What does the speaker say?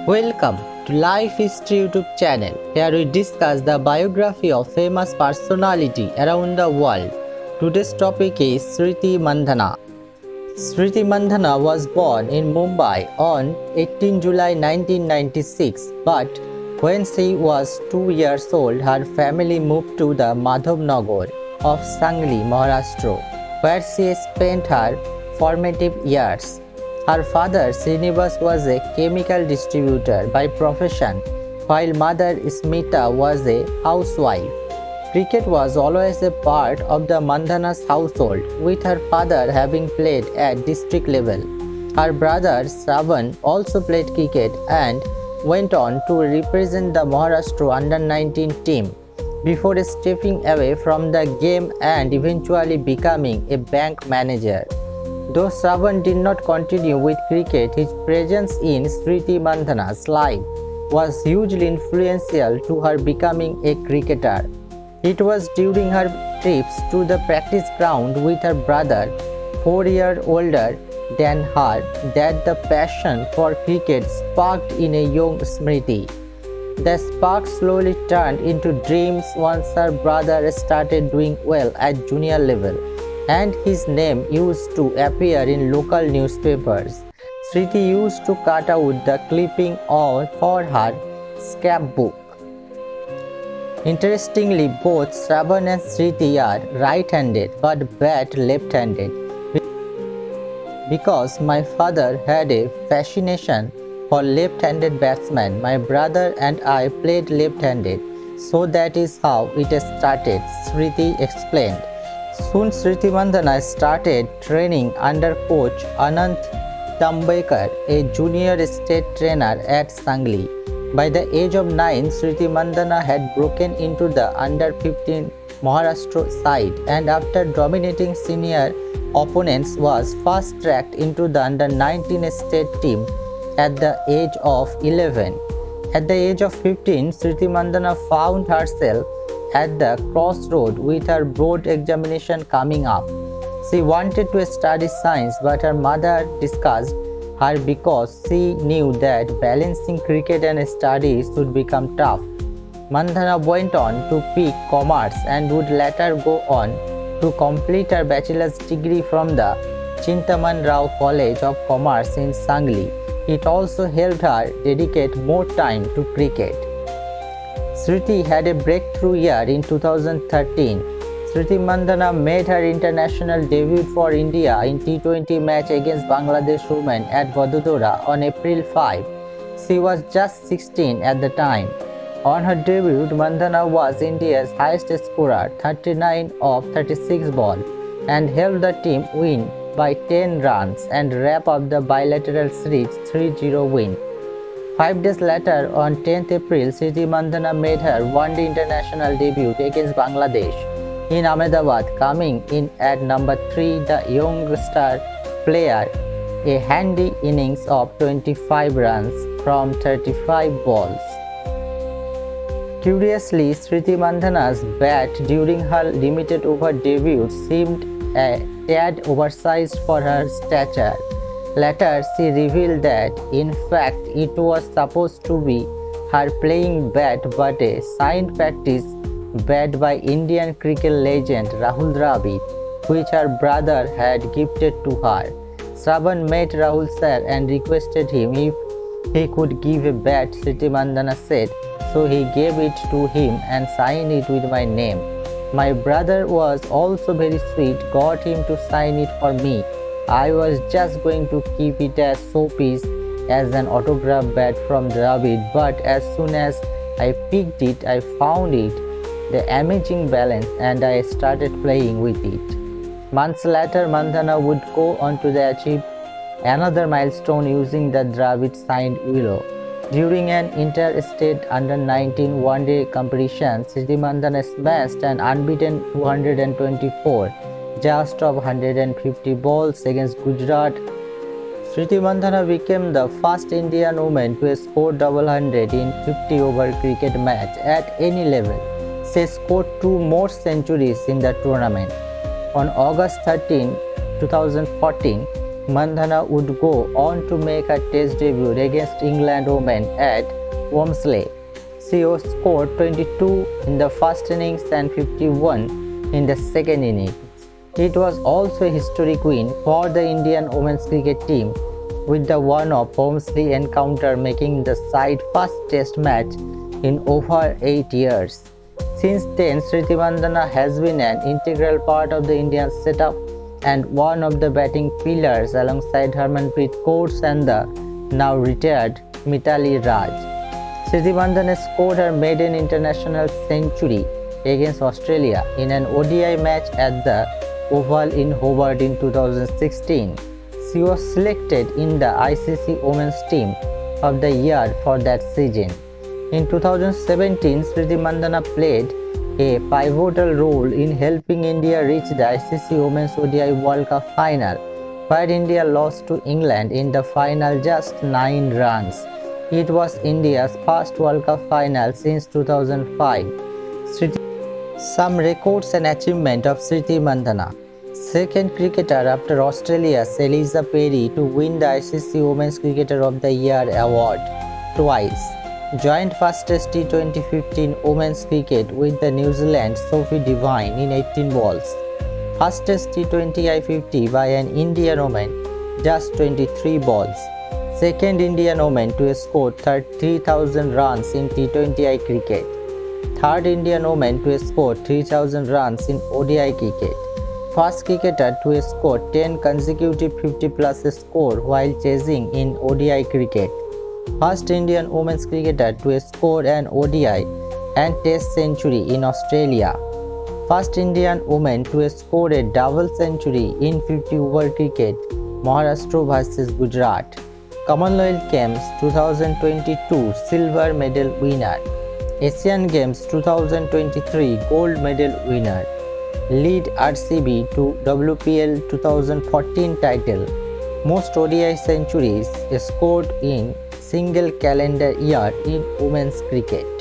Welcome to Life History YouTube channel. Here we discuss the biography of famous personality around the world. Today's topic is Smriti Mandhana. Smriti Mandhana was born in Mumbai on 18 July 1996, but when she was 2 years old, her family moved to the Madhavnagar of Sangli, Maharashtra, where she spent her formative years. Her father, Srinivas, was a chemical distributor by profession, while mother, Smita, was a housewife. Cricket was always a part of the Mandhana's household, with her father having played at district level. Her brother, Shravan, also played cricket and went on to represent the Maharashtra under-19 team before stepping away from the game and eventually becoming a bank manager. Though Shravan did not continue with cricket, his presence in Smriti Mandhana's life was hugely influential to her becoming a cricketer. It was during her trips to the practice ground with her brother, 4 years older than her, that the passion for cricket sparked in a young Smriti. The spark slowly turned into dreams once her brother started doing well at junior level, and his name used to appear in local newspapers. Smriti used to cut out the clipping for her scrapbook. Interestingly, both Shravan and Smriti are right-handed but bat left-handed. Because my father had a fascination for left-handed batsmen, my brother and I played left-handed, so that is how it started, Smriti explained. Soon Smriti Mandhana started training under coach Anant Tambekar, a junior state trainer at Sangli. By the age of 9, Smriti Mandhana had broken into the under-15 Maharashtra side, and after dominating senior opponents was fast-tracked into the under-19 state team at the age of 11. At the age of 15, Smriti Mandhana found herself at the crossroad with her board examination coming up. She wanted to study science, but her mother discussed her because she knew that balancing cricket and studies would become tough. Mandhana went on to pick commerce and would later go on to complete her bachelor's degree from the Chintaman Rao College of Commerce in Sangli. It also helped her dedicate more time to cricket. Smriti had a breakthrough year in 2013. Smriti Mandhana made her international debut for India in T20 match against Bangladesh women at Vadodara on April 5. She was just 16 at the time. On her debut, Mandhana was India's highest scorer, 39 of 36 balls, and helped the team win by 10 runs and wrap up the bilateral series 3-0 win. 5 days later, on 10th April, Smriti Mandhana made her one-day international debut against Bangladesh in Ahmedabad, coming in at number 3, the young star player, a handy innings of 25 runs from 35 balls. Curiously, Smriti Mandhana's bat during her limited over debut seemed a tad oversized for her stature. Later, she revealed that, in fact, it was supposed to be her playing bat but a signed practice bat by Indian cricket legend Rahul Dravid, which her brother had gifted to her. Shravan met Rahul sir and requested him if he could give a bat, Smriti Mandhana said, so he gave it to him and signed it with my name. My brother was also very sweet, got him to sign it for me. I was just going to keep it as showpiece as an autograph bat from Dravid, but as soon as I picked it, I found it the amazing balance and I started playing with it. Months later, Mandhana would go on to achieve another milestone using the Dravid signed willow. During an interstate under-19 one-day competition, Smriti Mandhana smashed an unbeaten 224 just of 150 balls against Gujarat. Smriti Mandhana became the first Indian woman to score double hundred in 50-over cricket match at any level. She scored 2 more centuries in the tournament. On August 13, 2014, Mandhana would go on to make her Test debut against England women at Walmsley. She scored 22 in the first innings and 51 in the second innings. It was also a historic win for the Indian women's cricket team, with the one-off Walmsley encounter making the side first Test match in over 8 years. Since then, Smriti Mandhana has been an integral part of the Indian setup and one of the batting pillars alongside Harmanpreet Kaur and the now retired Mithali Raj. Smriti Mandhana scored her maiden international century against Australia in an ODI match at the Oval in Hobart in 2016. She was selected in the ICC Women's Team of the Year for that season. In 2017, Smriti Mandhana played a pivotal role in helping India reach the ICC Women's ODI World Cup final, where India lost to England in the final just 9 runs. It was India's first World Cup final since 2005. Some records and achievement of Smriti Mandhana. Second cricketer after Australia's Eliza Perry to win the ICC Women's Cricketer of the Year award twice. Joined fastest T20 women's cricket with the New Zealand Sophie Devine in 18 balls. Fastest T20 I50 by an Indian woman, just 23 balls. Second Indian woman to score 3,000 runs in T20 I cricket. Third Indian woman to score 3,000 runs in ODI cricket. First cricketer to score 10 consecutive 50-plus score while chasing in ODI cricket. First Indian women's cricketer to score an ODI and Test century in Australia. First Indian woman to score a double century in 50-over cricket, Maharashtra vs Gujarat. Commonwealth Games 2022 silver medal winner. Asian Games 2023 gold medal winner. Lead RCB to WPL 2014 title. Most ODI centuries scored in single calendar year in women's cricket.